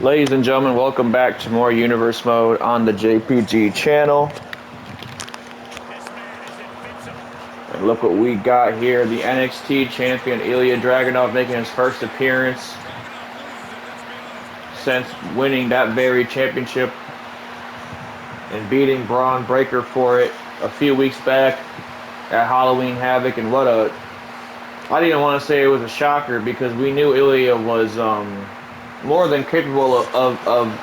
Ladies and gentlemen, welcome back to more Universe Mode on the JPG channel. And look what we got here. The NXT Champion Ilja Dragunov making his first appearance since winning that very championship and beating Braun Breaker for it a few weeks back at Halloween Havoc. And I didn't want to say it was a shocker because we knew Ilja was more than capable of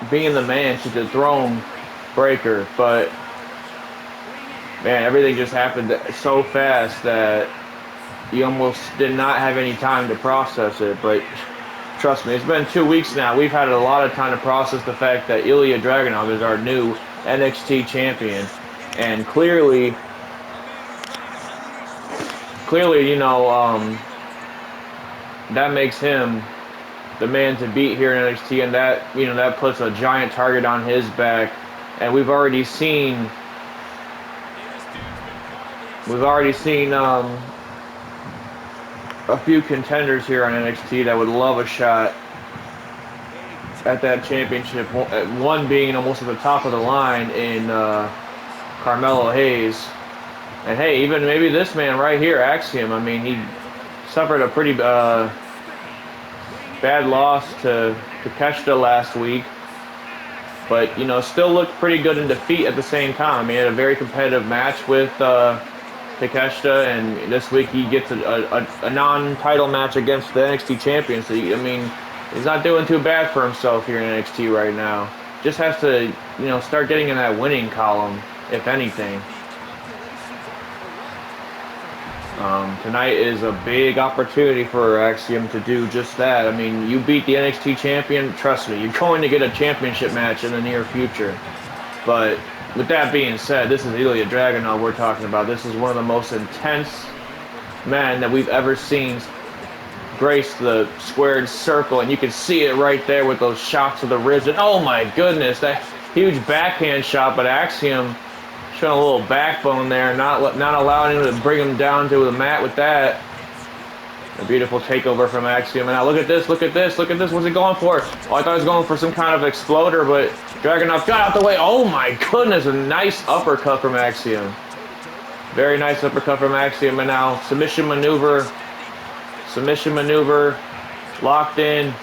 being the man to dethrone Breaker, but man, everything just happened so fast that you almost did not have any time to process it. But trust me, it's been 2 weeks now. We've had a lot of time to process the fact that Ilja Dragunov is our new NXT champion, and clearly, you know, that makes him the man to beat here in NXT, and that puts a giant target on his back. And we've already seen a few contenders here on NXT that would love a shot at that championship. One being almost at the top of the line in Carmelo Hayes, and hey, even maybe this man right here, Axiom. I mean, he suffered a pretty bad loss to Takeshita last week, but you know, still looked pretty good in defeat at the same time. I mean, he had a very competitive match with Takeshita, and this week he gets a non-title match against the NXT champion. So I mean, he's not doing too bad for himself here in NXT right now. Just has to, you know, start getting in that winning column, if anything. Tonight is a big opportunity for Axiom to do just that. I mean, you beat the NXT champion, trust me, you're going to get a championship match in the near future. But with that being said, this is Ilja Dragunov we're talking about. This is one of the most intense men that we've ever seen grace the squared circle, and you can see it right there with those shots of the ribs. And oh my goodness, that huge backhand shot, but Axiom showing a little backbone there, not allowing him to bring him down to the mat with that. A beautiful takeover from Axiom. And now look at this, look at this, look at this. What's he going for? Oh, I thought he was going for some kind of exploder, but Dragunov got out the way. Oh my goodness, a nice uppercut from Axiom. Very nice uppercut from Axiom. And now submission maneuver, locked in.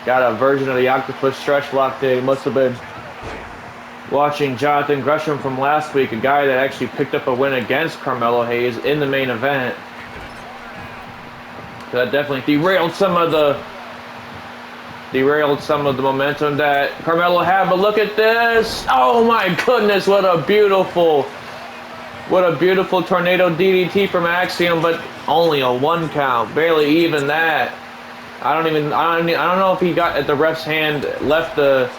Got a version of the octopus stretch locked in. Must have been watching Jonathan Gresham from last week, a guy that actually picked up a win against Carmelo Hayes in the main event. So that definitely derailed some of the momentum that Carmelo had. But look at this! Oh my goodness! What a beautiful tornado DDT from Axiom, but only a 1 count, barely even that. I don't know if he got at the ref's hand, left the.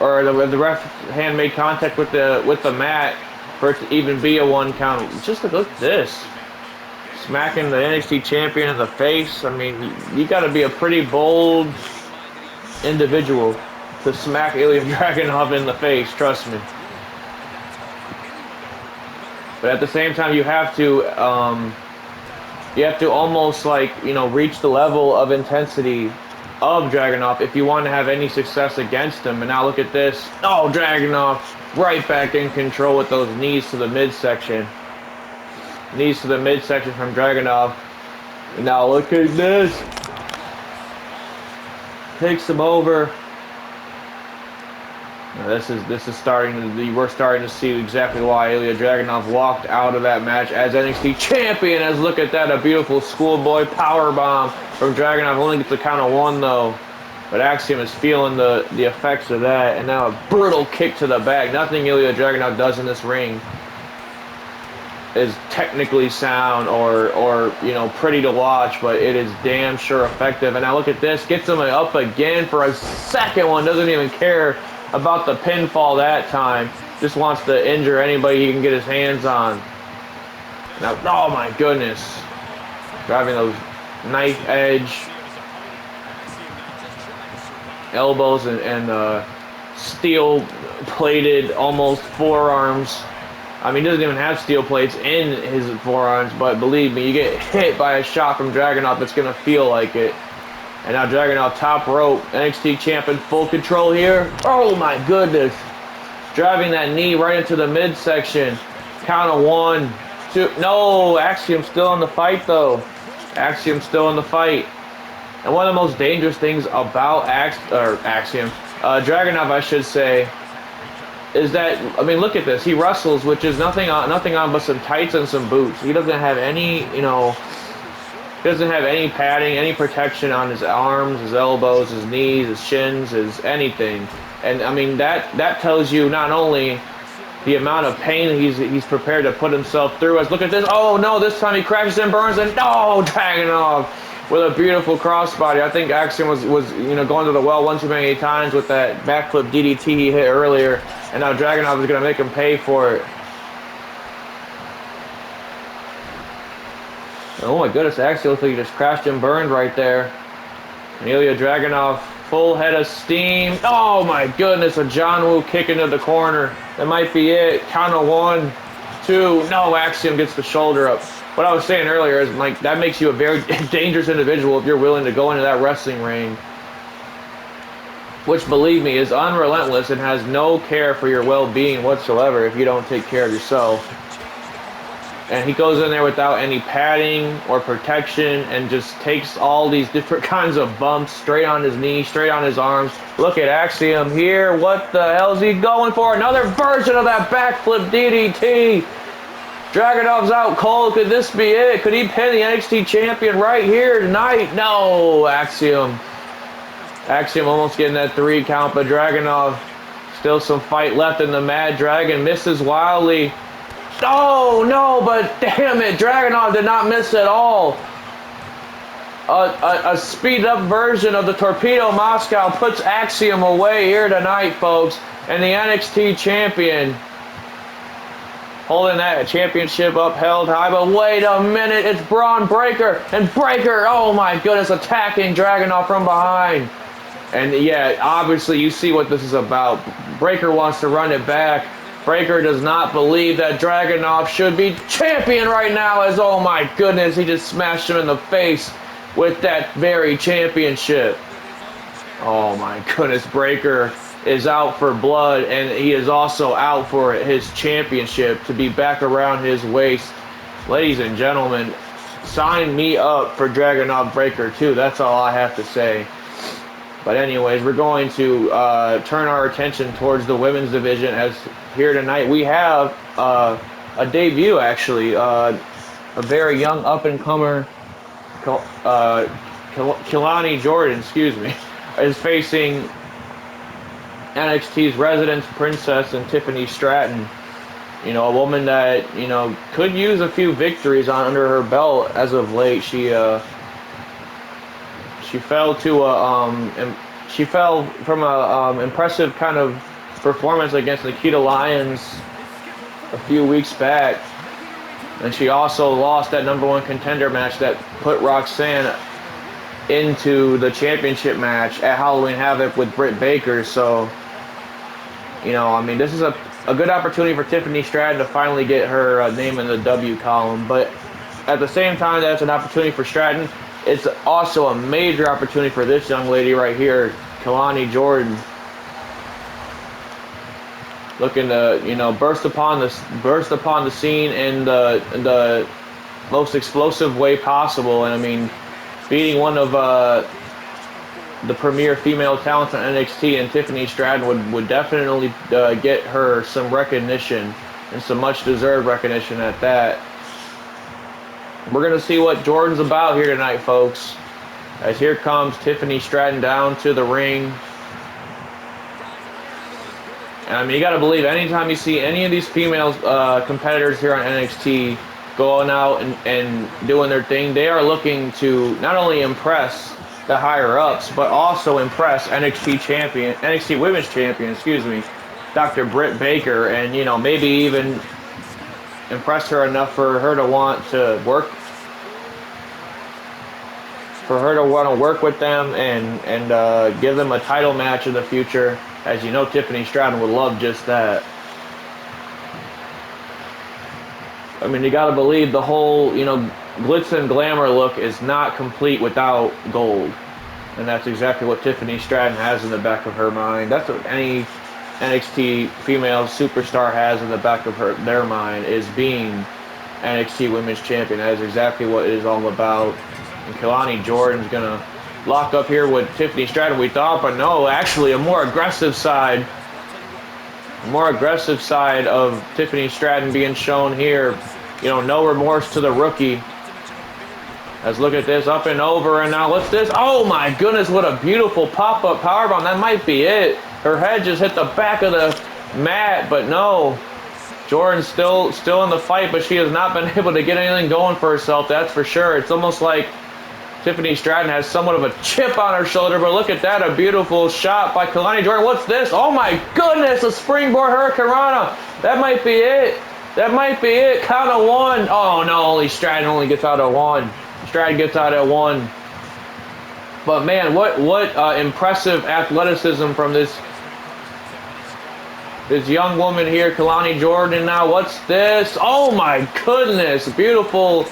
Or the ref hand made contact with the mat for it to even be a 1 count. Just look at this. Smacking the NXT champion in the face. I mean, you got to be a pretty bold individual to smack Ilja Dragunov in the face, trust me. But at the same time, you have to almost, like, you know, reach the level of intensity of Dragunov if you want to have any success against him. And now look at this. Oh, Dragunov right back in control with those knees to the midsection. Knees to the midsection from Dragunov. And now look at this. Takes him over. Now this is starting to, we're starting to see exactly why Ilja Dragunov walked out of that match as NXT champion. As look at that, a beautiful schoolboy powerbomb from Dragunov. Only gets the count of 1 though, but Axiom is feeling the effects of that. And now a brutal kick to the back. Nothing Ilja Dragunov does in this ring is technically sound or you know, pretty to watch, but it is damn sure effective. And now look at this, gets him up again for a second one. Doesn't even care about the pinfall that time. Just wants to injure anybody he can get his hands on. Now, oh my goodness, driving those knife edge elbows and steel plated almost forearms. I mean, he doesn't even have steel plates in his forearms, but believe me, you get hit by a shot from Dragunov, it's going to feel like it. And now Dragunov top rope. NXT Champion full control here. Oh my goodness. Driving that knee right into the midsection. Count of 1, 2. No, Axiom still in the fight though. Axiom still in the fight. And one of the most dangerous things about Axiom, Dragunov, I should say, is that, I mean, look at this. He wrestles, which is nothing on but some tights and some boots. He doesn't have any, he doesn't have any padding, any protection on his arms, his elbows, his knees, his shins, his anything. And I mean, that tells you not only the amount of pain he's prepared to put himself through. As look at this. Oh no, this time he crashes and burns, and no, Dragunov with a beautiful crossbody. I think Axiom was going to the well one too many times with that backflip DDT he hit earlier, and now Dragunov is going to make him pay for it. Oh my goodness, Axiom looks like he just crashed and burned right there. And Ilja Dragunov, full head of steam. Oh my goodness, a John Woo kick into the corner. That might be it. Count of 1, 2. No, Axiom gets the shoulder up. What I was saying earlier is, like, that makes you a very dangerous individual if you're willing to go into that wrestling ring. Which, believe me, is unrelentless and has no care for your well-being whatsoever if you don't take care of yourself. And he goes in there without any padding or protection and just takes all these different kinds of bumps straight on his knee, straight on his arms. Look at Axiom here. What the hell is he going for? Another version of that backflip DDT. Dragunov's out cold. Could this be it? Could he pin the NXT Champion right here tonight? No, Axiom. Axiom almost getting that 3 count, but Dragunov, still some fight left in the Mad Dragon. Misses wildly. Oh, no, but damn it, Dragunov did not miss at all. A speed-up version of the Torpedo Moscow puts Axiom away here tonight, folks. And the NXT Champion holding that championship up held high. But wait a minute, it's Braun Breaker. And Breaker, oh my goodness, attacking Dragunov from behind. And yeah, obviously you see what this is about. Breaker wants to run it back. Breaker does not believe that Dragunov should be champion right now, as oh my goodness, he just smashed him in the face with that very championship. Oh my goodness, Breaker is out for blood, and he is also out for his championship to be back around his waist. Ladies and gentlemen, sign me up for Dragunov Breaker 2. That's all I have to say. But anyways, we're going to turn our attention towards the women's division, as here tonight we have a debut, actually. A very young up-and-comer, Kelani Jordan, is facing NXT's resident princess and Tiffany Stratton. You know, a woman that, could use a few victories under her belt as of late. She fell from a impressive kind of performance against Nikita Lyons a few weeks back, and she also lost that #1 contender match that put Roxanne into the championship match at Halloween Havoc with Britt Baker. So, this is a good opportunity for Tiffany Stratton to finally get her name in the W column. But at the same time, that's an opportunity for Stratton. It's also a major opportunity for this young lady right here, Kelani Jordan, looking to burst upon the scene in the most explosive way possible. And I mean, beating one of the premier female talents on NXT, and Tiffany Stratton would definitely get her some recognition, and some much deserved recognition at that. We're going to see what Jordan's about here tonight, folks. As here comes Tiffany Stratton down to the ring. And I mean, you got to believe, anytime you see any of these female competitors here on NXT going out and doing their thing, they are looking to not only impress the higher-ups, but also impress NXT Women's Champion, Dr. Britt Baker, and, maybe even impress her enough for her to want to work with them and give them a title match in the future. As you know, Tiffany Stratton would love just that. I mean, you gotta believe the whole, glitz and glamour look is not complete without gold. And that's exactly what Tiffany Stratton has in the back of her mind. That's what any NXT female superstar has in the back of their mind, is being NXT Women's Champion. That is exactly what it is all about. And Kelani Jordan's going to lock up here with Tiffany Stratton, we thought, but no, actually a more aggressive side. A more aggressive side of Tiffany Stratton being shown here. You know, no remorse to the rookie. Let's look at this, up and over, and now what's this? Oh my goodness, what a beautiful pop-up powerbomb. That might be it. Her head just hit the back of the mat, but no. Jordan's still in the fight, but she has not been able to get anything going for herself, that's for sure. It's almost like Tiffany Stratton has somewhat of a chip on her shoulder, but look at that, a beautiful shot by Kelani Jordan. What's this? Oh my goodness, a springboard Hurricane Rana. That might be it. That might be it. Count of one. Oh no, only Stratton only gets out of one. Stratton gets out at one. But man, what impressive athleticism from this young woman here, Kelani Jordan. Now what's this? Oh my goodness, beautiful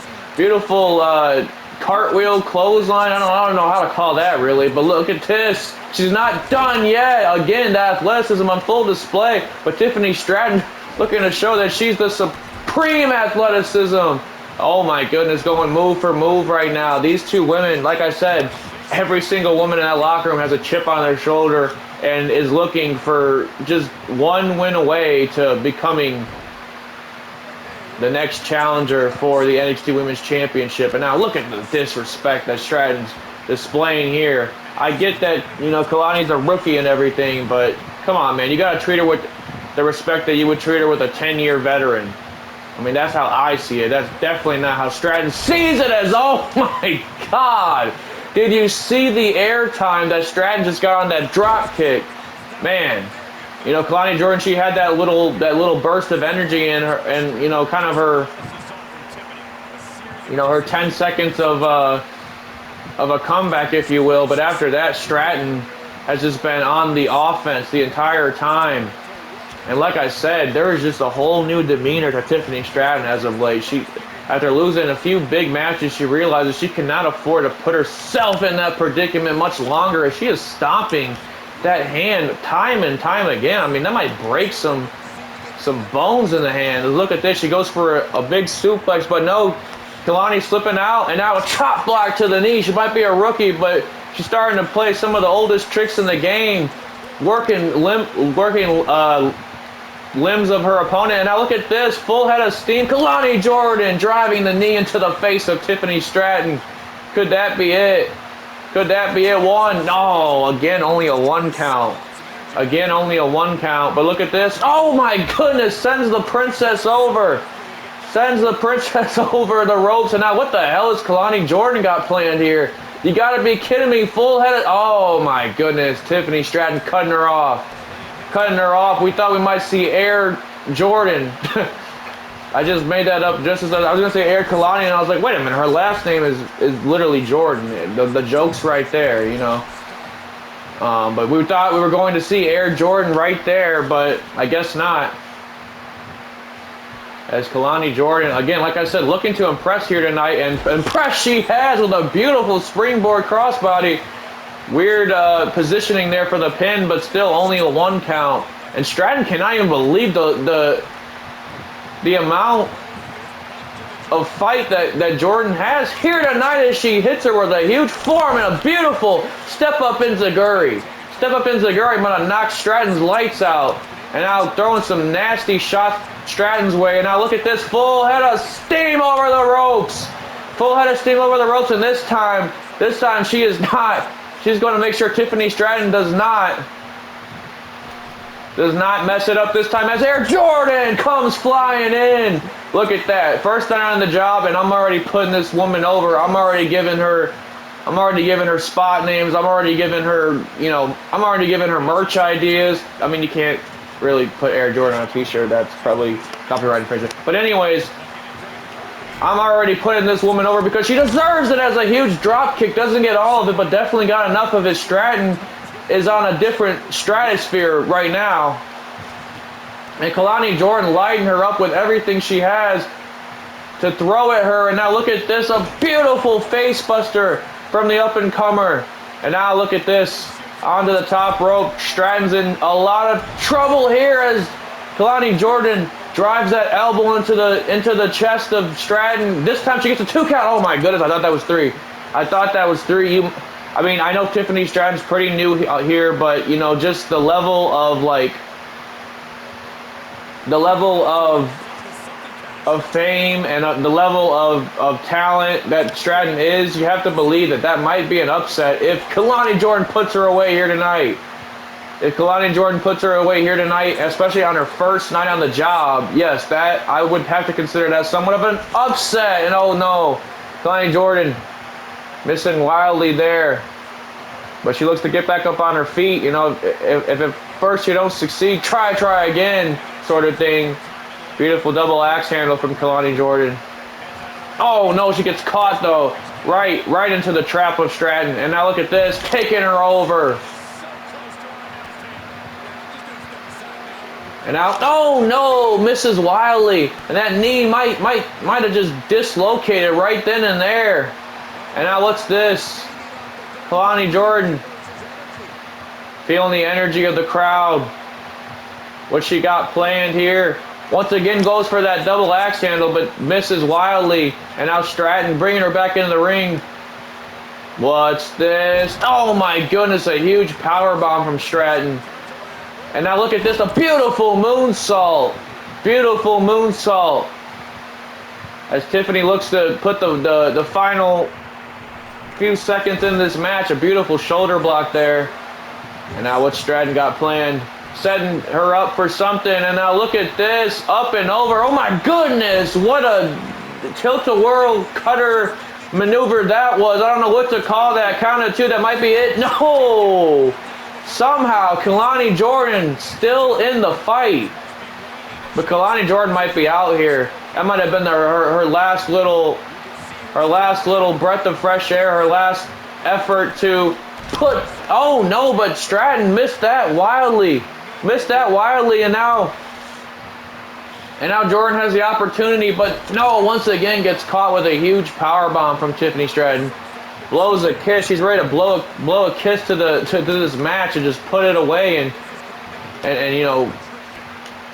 cartwheel clothesline. I don't know how to call that really, but look at this. She's not done yet. Again, the athleticism on full display. But Tiffany Stratton looking to show that she's the supreme athleticism. Oh my goodness, going move for move right now. These two women, like I said, every single woman in that locker room has a chip on their shoulder and is looking for just one win away to becoming the next challenger for the NXT Women's Championship. And now look at the disrespect that Stratton's displaying here. I get that, you know, Kalani's a rookie and everything, but come on, man. You got to treat her with the respect that you would treat her with a 10-year veteran. I mean, that's how I see it. That's definitely not how Stratton sees it as. Oh, my God. Did you see the airtime that Stratton just got on that drop kick? Man. You know, Kelani Jordan, she had that little burst of energy in her, and you know, kind of her, you know, her 10 seconds of a comeback, if you will. But after that, Stratton has just been on the offense the entire time. And like I said, there is just a whole new demeanor to Tiffany Stratton as of late. She, after losing a few big matches, she realizes she cannot afford to put herself in that predicament much longer, as she is stomping that hand time and time again. I mean, that might break some bones in the hand. Look at this. She goes for a big suplex, but no, Kelani slipping out, and now a chop block to the knee. She might be a rookie, but she's starting to play some of the oldest tricks in the game, working limbs of her opponent. And now look at this, full head of steam. Kelani Jordan driving the knee into the face of Tiffany Stratton. Could that be it? Could that be it? One? No, again, only a one count. Again, only a one count. But look at this. Oh my goodness, sends the princess over. Sends the princess over the ropes. And now what the hell is Kelani Jordan got planned here? You gotta be kidding me. Full head of, oh my goodness. Tiffany Stratton cutting her off. Cutting her off. We thought we might see Air Jordan. I just made that up just as I was going to say Air Kelani, and I was like, wait a minute, her last name is literally Jordan. The joke's right there, you know. But we thought we were going to see Air Jordan right there, but I guess not. As Kelani Jordan, again, like I said, looking to impress here tonight, and impress she has with a beautiful springboard crossbody. Weird positioning there for the pin, but still only a one count. And Stratton cannot even believe the amount of fight that Jordan has here tonight, as she hits her with a huge form and a beautiful step-up enziguri. Step-up enziguri might have knocked Stratton's lights out. And now throwing some nasty shots Stratton's way. And now look at this, full head of steam over the ropes. Full head of steam over the ropes, and this time she is not. She's going to make sure Tiffany Stratton does not mess it up this time, as Air Jordan comes flying in. Look at that. First time on the job, and I'm already putting this woman over. I'm already giving her spot names. I'm already giving her merch ideas. I mean, you can't really put Air Jordan on a t-shirt. That's probably copyright infringement. But anyways, I'm already putting this woman over because she deserves it as a huge drop kick. Doesn't get all of it, but definitely got enough of it. Stratton is on a different stratosphere right now. And Kelani Jordan lighting her up with everything she has to throw at her. And now look at this, a beautiful face buster from the up-and-comer. And now look at this. Onto the top rope. Stratton's in a lot of trouble here as Kalani Jordan drives that elbow into the chest of Stratton. This time she gets a 2 count. Oh my goodness, I thought that was 3. I thought that was 3. I mean, I know Tiffany Stratton's pretty new here, but you know, just the level of fame and the level of talent that Stratton is, you have to believe that might be an upset if Kalani Jordan puts her away here tonight. If Kalani Jordan puts her away here tonight, especially on her first night on the job, yes, that I would have to consider that somewhat of an upset. And oh no, Kalani Jordan missing wildly there. But she looks to get back up on her feet. You know, if at first you don't succeed, try again, sort of thing. Beautiful double axe handle from Kalani Jordan. Oh no, she gets caught though. Right into the trap of Stratton. And now look at this, taking her over. And out. Oh no, misses wildly. And that knee might have just dislocated right then and there. And now what's this? Kalani Jordan feeling the energy of the crowd. What she got planned here. Once again goes for that double axe handle, but misses wildly. And now Stratton bringing her back into the ring. What's this? Oh my goodness, a huge power bomb from Stratton. And now look at this, a beautiful moonsault. Beautiful moonsault. As Tiffany looks to put the final few seconds in this match, a beautiful shoulder block there. And now what Stratton got planned, setting her up for something. And now look at this, up and over. Oh my goodness, what a tilt-a-whirl cutter maneuver that was. I don't know what to call that. Count of 2, that might be it. No! Somehow Kalani Jordan still in the fight. But Kalani Jordan might be out here. That might have been her last little breath of fresh air, her last effort to put. Oh no, but Stratton missed that wildly. And now Jordan has the opportunity, but no, once again gets caught with a huge power bomb from Tiffany Stratton. Blows a kiss. She's ready to blow a kiss to this match and just put it away and you know,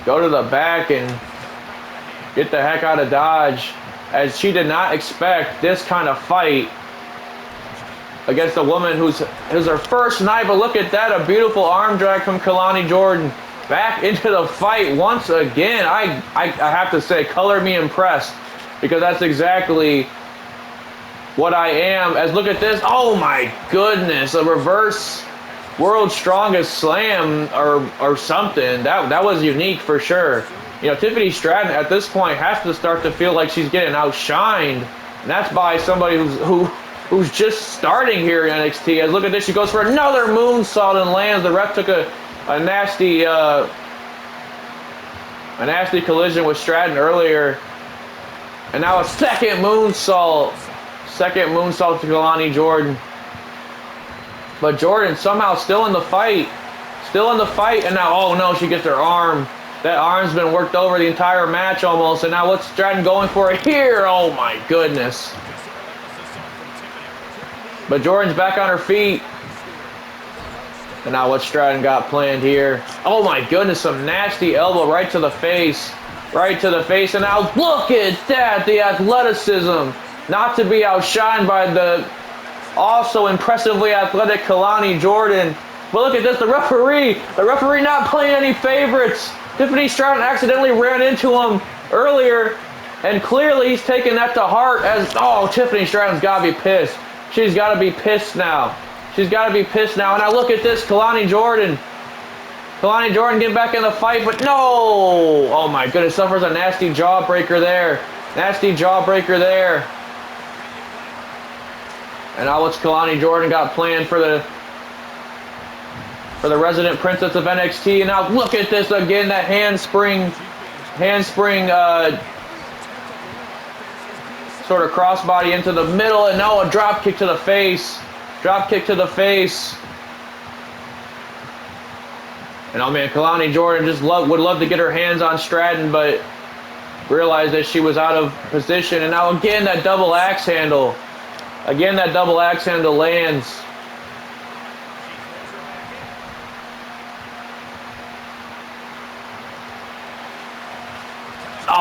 go to the back and get the heck out of Dodge, as she did not expect this kind of fight against a woman who's her first night. But look at that, a beautiful arm drag from Kalani Jordan. Back into the fight once again. I have to say, color me impressed, because that's exactly what I am. As look at this. Oh my goodness, a reverse world's strongest slam or something. That was unique for sure. You know, Tiffany Stratton at this point has to start to feel like she's getting outshined, and that's by somebody who's just starting here in NXT. As look at this, she goes for another moonsault and lands. The ref took a nasty collision with Stratton earlier, and now a second moonsault to Kalani Jordan. But Jordan somehow still in the fight, and now, oh no, she gets her arm. That arm's been worked over the entire match almost, and now what's Stratton going for here? Oh my goodness. But Jordan's back on her feet. And now what Stratton got planned here? Oh my goodness, some nasty elbow right to the face. And now look at that, the athleticism. Not to be outshined by the also impressively athletic Kalani Jordan. But look at this, the referee not playing any favorites. Tiffany Stratton accidentally ran into him earlier, and clearly he's taking that to heart. As oh, Tiffany Stratton's got to be pissed. She's got to be pissed now. And now look at this, Kalani Jordan getting back in the fight, but no! Oh my goodness, suffers a nasty jawbreaker there. And now what's Kalani Jordan got planned for the resident princess of NXT? And now look at this again, that handspring sort of crossbody into the middle, and now a drop kick to the face. And oh man, Kalani Jordan just would love to get her hands on Stratton, but realized that she was out of position. And now again that double axe handle lands.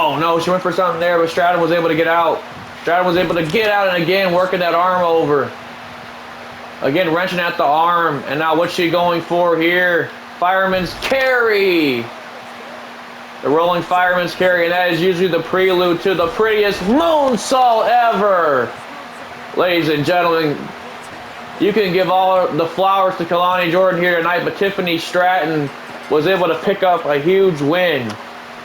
Oh, no, she went for something there, but Stratton was able to get out. Stratton was able to get out and again working that arm over. Again, wrenching at the arm. And now what's she going for here? Fireman's carry. The rolling fireman's carry, and that is usually the prelude to the prettiest moonsault ever. Ladies and gentlemen, you can give all the flowers to Kalani Jordan here tonight, but Tiffany Stratton was able to pick up a huge win.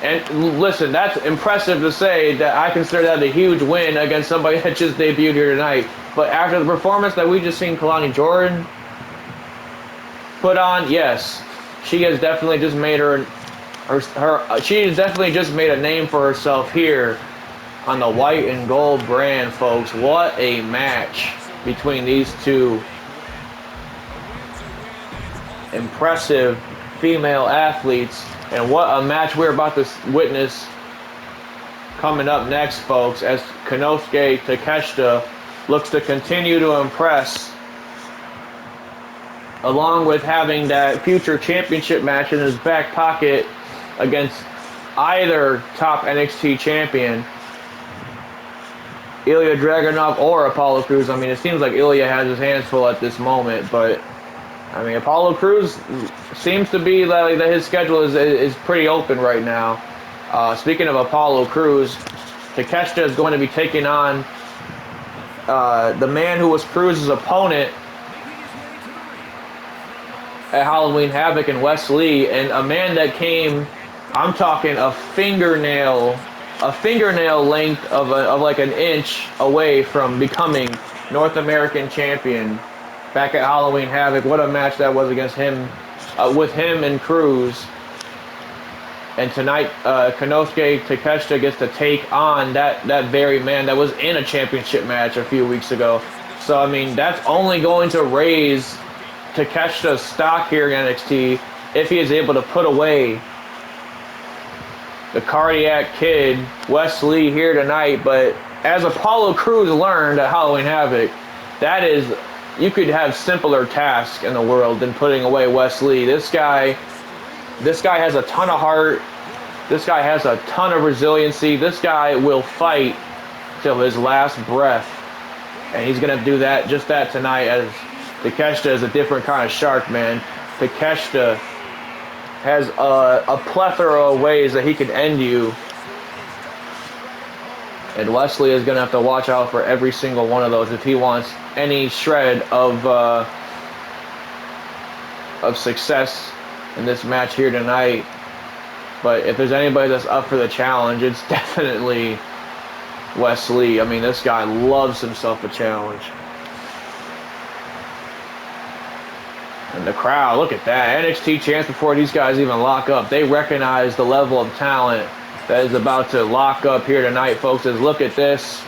And listen, that's impressive to say that I consider that a huge win against somebody that just debuted here tonight. But after the performance that we just seen Kalani Jordan put on, yes, she has definitely just made she has definitely just made a name for herself here on the white and gold brand, folks. What a match between these two impressive female athletes, and what a match we're about to witness coming up next, folks, as Konosuke Takeshita looks to continue to impress, along with having that future championship match in his back pocket against either top NXT champion, Ilja Dragunov or Apollo Crews. I mean, it seems like Ilja has his hands full at this moment, but I mean, Apollo Crews seems to be like that his schedule is pretty open right now. Speaking of Apollo Crews, Takeshita is going to be taking on the man who was Crews' opponent at Halloween Havoc in Wes Lee, and a man that came, I'm talking a fingernail length of like an inch away from becoming North American champion back at Halloween Havoc. What a match that was against him, with him and Crews. And tonight, Konosuke Takeshita gets to take on that very man that was in a championship match a few weeks ago. So, I mean, that's only going to raise Takeshita's stock here in NXT if he is able to put away the cardiac kid, Wes Lee, here tonight. But as Apollo Crews learned at Halloween Havoc, that is, you could have simpler tasks in the world than putting away Wes Lee. This guy has a ton of heart. This guy has a ton of resiliency. This guy will fight till his last breath. And he's going to do that, just that tonight, as Takeshita is a different kind of shark, man. Takeshita has a plethora of ways that he can end you. And Wes Lee is going to have to watch out for every single one of those if he wants any shred of success in this match here tonight. But if there's anybody that's up for the challenge, it's definitely Wes Lee. I mean, this guy loves himself a challenge. And the crowd, look at that. NXT champs, before these guys even lock up, they recognize the level of talent that is about to lock up here tonight, folks. As look at this.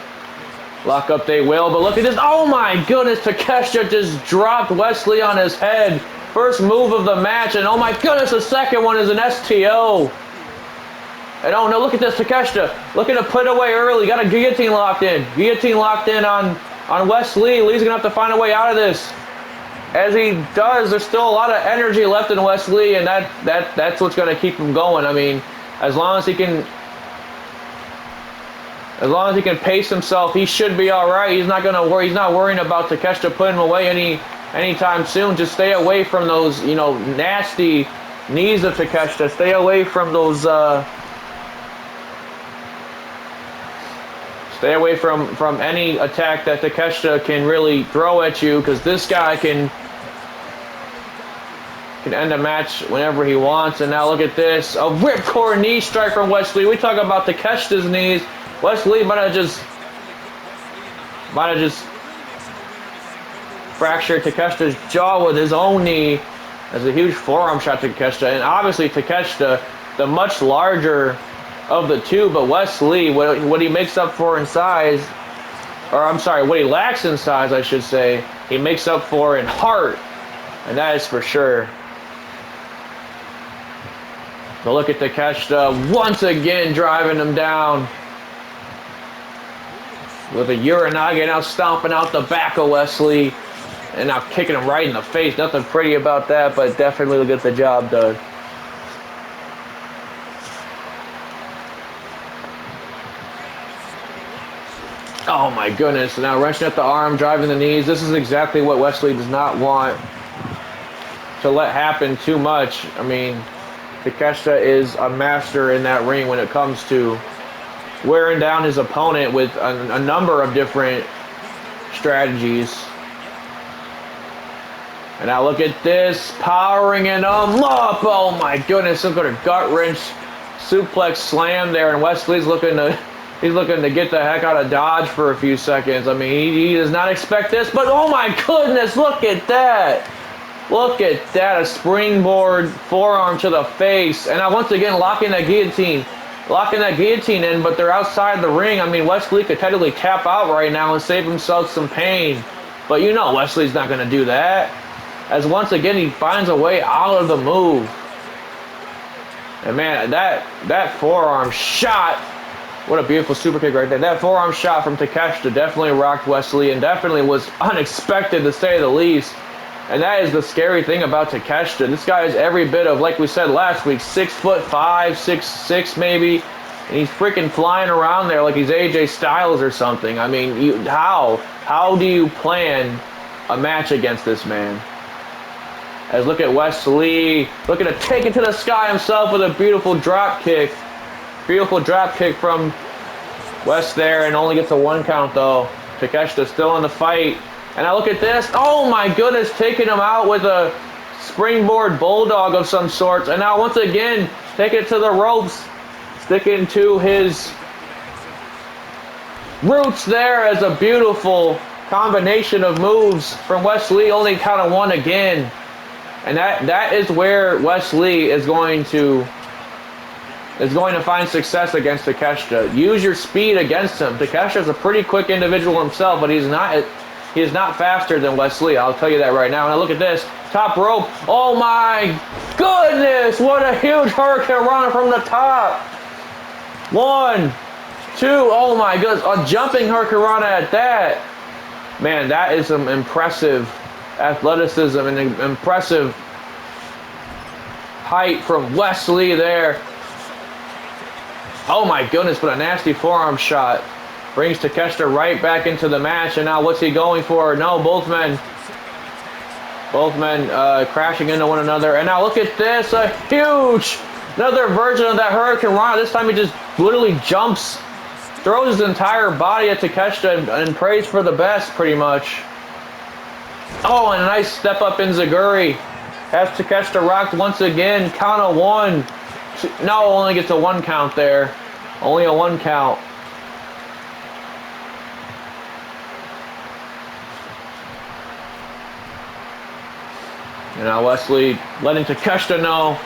Lock up they will, but look at this. Oh my goodness, Takeshita just dropped Wes Lee on his head. First move of the match, and oh my goodness, the second one is an STO. And oh no, look at this, Takeshita looking to put away early. Got a guillotine locked in. Guillotine locked in on Wes Lee. Lee's gonna have to find a way out of this. As he does, there's still a lot of energy left in Wes Lee, and that's what's gonna keep him going. I mean, as long as he can pace himself, he should be all right. He's not gonna worry. He's not worrying about Takeshita putting him away anytime soon. Just stay away from those, nasty knees of Takeshita. Stay away from those. Stay away from any attack that Takeshita can really throw at you, because this guy can end a match whenever he wants. And now look at this, a ripcord knee strike from Wes Lee. We talk about Takeshita's knees. Wes Lee might have just fractured Takeshita's jaw with his own knee. As a huge forearm shot to Takeshita. And obviously Takeshita, the much larger of the two, but Wes Lee, what he makes up for in size, or I'm sorry, what he lacks in size, I should say, he makes up for in heart. And that is for sure. So look at Takeshita once again driving him down with a Uranage, now stomping out the back of Wes Lee, and now kicking him right in the face. Nothing pretty about that, but definitely will get the job done. Oh my goodness. Now wrenching at the arm, driving the knees. This is exactly what Wes Lee does not want to let happen too much. I mean, Takeshita is a master in that ring when it comes to wearing down his opponent with a number of different strategies. And now look at this, powering him up. Oh my goodness, look at a gut wrench suplex slam there, and Wes Lee's looking to get the heck out of Dodge for a few seconds. I mean, he does not expect this, but oh my goodness, look at that. Look at that, a springboard forearm to the face. And now once again, locking that guillotine in, but they're outside the ring. I mean, Wes Lee could technically tap out right now and save himself some pain. But you know Wes Lee's not going to do that. As once again, he finds a way out of the move. And man, that forearm shot, what a beautiful super kick right there. That forearm shot from Takeshita definitely rocked Wes Lee and definitely was unexpected to say the least. And that is the scary thing about Takeshita. This guy is every bit of, like we said last week, 6'5", 6'6" maybe. And he's freaking flying around there like he's AJ Styles or something. I mean, how do you plan a match against this man? As look at Wes Lee, looking to take it to the sky himself with a beautiful drop kick. Beautiful drop kick from Wes there, and only gets a 1 count though. Takeshita still in the fight. And now look at this. Oh my goodness, taking him out with a springboard bulldog of some sorts. And now once again, taking it to the ropes, sticking to his roots there as a beautiful combination of moves from Wes Lee. Only count of 1 again. And that is where Wes Lee is going to find success against Takeshita. Use your speed against him. Takeshita is a pretty quick individual himself, but he is not faster than Wes Lee. I'll tell you that right now. And look at this. Top rope. Oh my goodness. What a huge Hurricane Rana from the top. 1, 2. Oh my goodness. A jumping Hurricane Rana at that. Man, that is some impressive athleticism and impressive height from Wes Lee there. Oh my goodness, but a nasty forearm shot. Brings Takeshita right back into the match, and now what's he going for? No, both men crashing into one another. And now look at this, another version of that Hurricane Rana. This time he just literally jumps, throws his entire body at Takeshita and prays for the best, pretty much. Oh, and a nice step up in Zaguri. Has Takeshita rocked once again. Count of 1. No, only gets a 1 count there. Only a 1 count. And now Wes Lee letting Takeshita know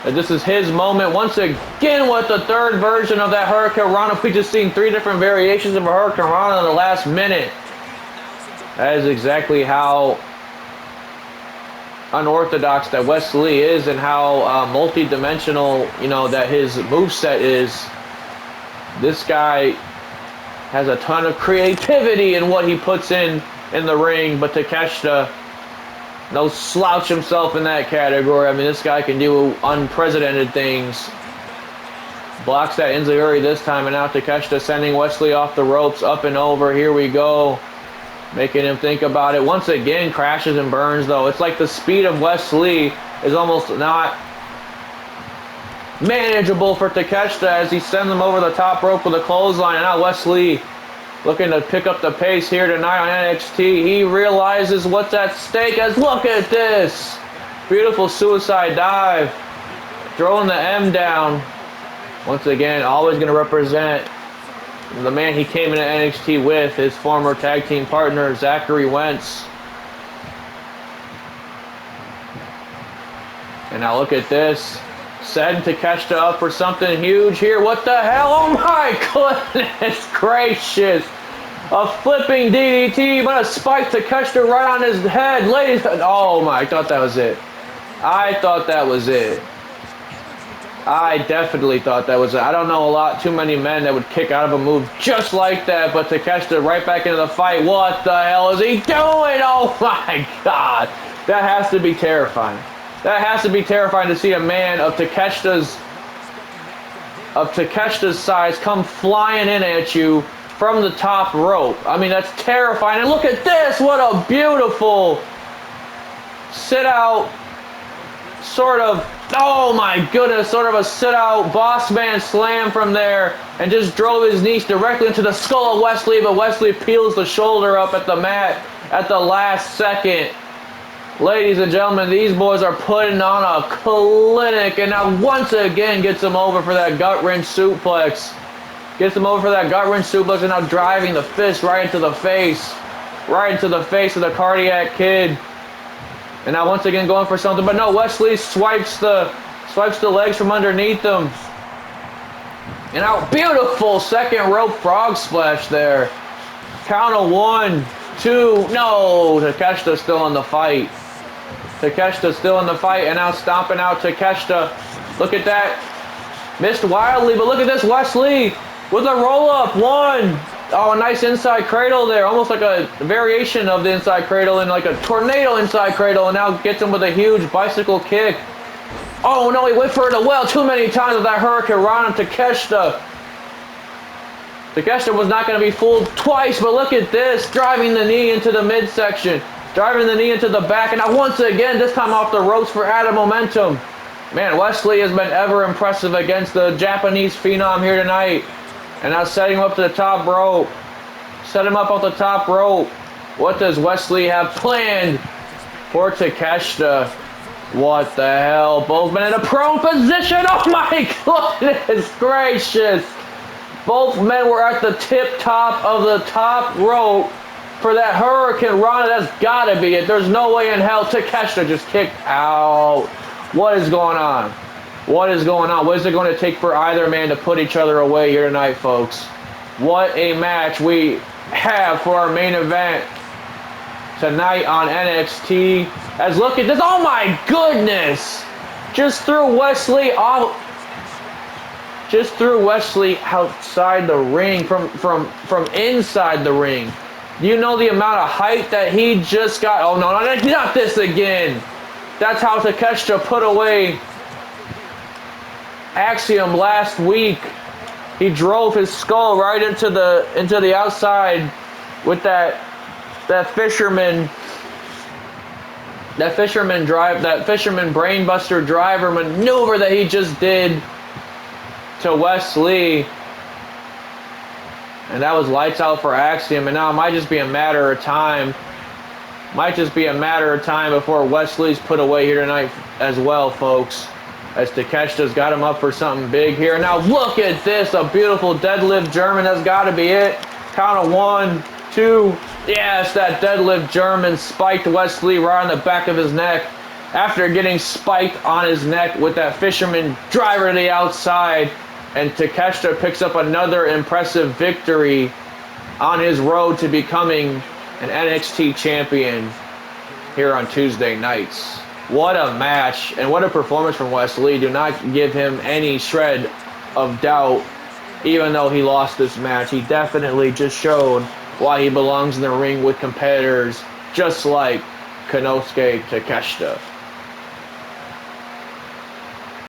that this is his moment. Once again with the third version of that Hurricane Rana. We just seen 3 different variations of a Hurricane Rana in the last minute. That is exactly how unorthodox that Wes Lee is and how multi-dimensional, that his moveset is. This guy has a ton of creativity in what he puts in the ring, but Takeshita, no slouch himself in that category. I mean, this guy can do unprecedented things. Blocks that enziguri this time, and now Takeshita sending Wes Lee off the ropes, up and over. Here we go. Making him think about it. Once again, crashes and burns, though. It's like the speed of Wes Lee is almost not manageable for Takeshita as he sends him over the top rope with a clothesline. And now Wes Lee looking to pick up the pace here tonight on NXT. He realizes what's at stake as look at this. Beautiful suicide dive. Throwing the M down. Once again, always going to represent the man he came into NXT with, his former tag team partner, Zachary Wentz. And now look at this. Setting Takeshita up for something huge here. What the hell? Oh my goodness gracious. A flipping DDT, but a spike Takeshita right on his head. Ladies, oh my, I thought that was it. I thought that was it. I definitely thought that was it. I don't know too many men that would kick out of a move just like that, but Takeshita right back into the fight. What the hell is he doing? Oh my God. That has to be terrifying. That has to be terrifying to see a man of Takeshita's size come flying in at you from the top rope. I mean, that's terrifying. And look at this. What a beautiful sit-out sort of, oh my goodness, sort of a sit-out boss man slam from there, and just drove his knees directly into the skull of Wes Lee, but Wes Lee peels the shoulder up at the mat at the last second. Ladies and gentlemen, these boys are putting on a clinic, and now once again gets him over for that gut-wrench suplex. Gets him over for that gut-wrench suplex, and now driving the fist right into the face. Right into the face of the Cardiac Kid. And now once again going for something, but no, Wes Lee swipes the legs from underneath him. And now beautiful second rope frog splash there. Count of 1, 2, no, Takeshita still in the fight. Takeshita still in the fight, and now stomping out Takeshita. Look at that. Missed wildly, but look at this, Wes Lee with a roll-up. 1. Oh, a nice inside cradle there. Almost like a variation of the inside cradle and like a tornado inside cradle, and now gets him with a huge bicycle kick. Oh, no, he went for it well too many times with that Hurricane Rana. Takeshita was not going to be fooled twice, but look at this. Driving the knee into the midsection. Driving the knee into the back, and now once again, this time off the ropes for added momentum. Man, Wes Lee has been ever impressive against the Japanese Phenom here tonight. And now setting him up to the top rope. Set him up off the top rope. What does Wes Lee have planned for Takeshita? What the hell? Both men in a prone position. Oh my goodness gracious. Both men were at the tip top of the top rope for that Hurricane Rana. That's gotta be it. There's no way in hell. Takeshita just kicked out. What is going on? What is going on? What is it going to take for either man to put each other away here tonight, folks? What a match we have for our main event tonight on NXT. As look at this. Oh my goodness! Just threw Wes Lee out. Just threw Wes Lee outside the ring from inside the ring. You know the amount of height that he just got. Oh no, not this again. That's how Takeshita put away Axiom last week. He drove his skull right into the outside with that fisherman brainbuster driver maneuver that he just did to Wes Lee. And that was lights out for Axiom, and now it might just be a matter of time. Might just be a matter of time before Wes Lee's put away here tonight as well, folks. As Takeshita's got him up for something big here. Now look at this, a beautiful deadlift German. That's got to be it. Count of 1, 2. Yes, that deadlift German spiked Wes Lee right on the back of his neck. After getting spiked on his neck with that fisherman driver to the outside. And Takeshita picks up another impressive victory on his road to becoming an NXT champion here on Tuesday nights. What a match and what a performance from Wes Lee. Do not give him any shred of doubt, even though he lost this match. He definitely just showed why he belongs in the ring with competitors just like Konosuke Takeshita.